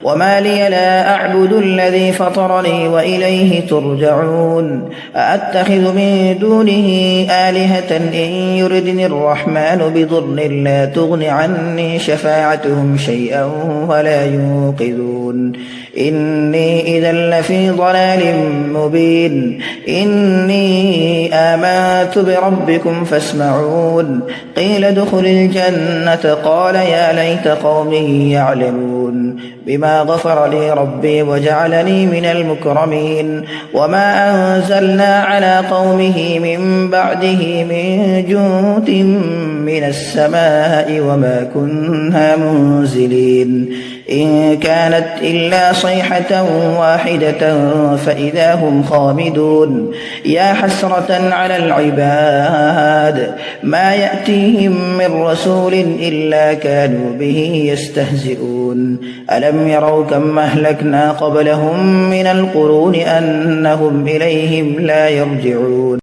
وما لي لا أعبد الذي فطرني وإليه ترجعون أأتخذ من دونه آلهة إن يردني الرحمن بضر لا تغن عني شفاعتهم شيئا ولا ينقذون إني إذا لفي ضلال مبين إني آمنت بربكم فاسمعون قيل ادخل الجنة قال يا ليت قومي يعلمون بما غفر لي ربي وجعلني من المكرمين وما أنزلنا على قومه من بعده من جند من السماء وما كنا منزلين إن كانت إلا صيحة واحدة فإذا هم خامدون يا حسرة على العباد ما يأتيهم من رسول إلا كانوا به يستهزئون ألم يروا كم أهلكنا قبلهم من القرون أنهم إليهم لا يرجعون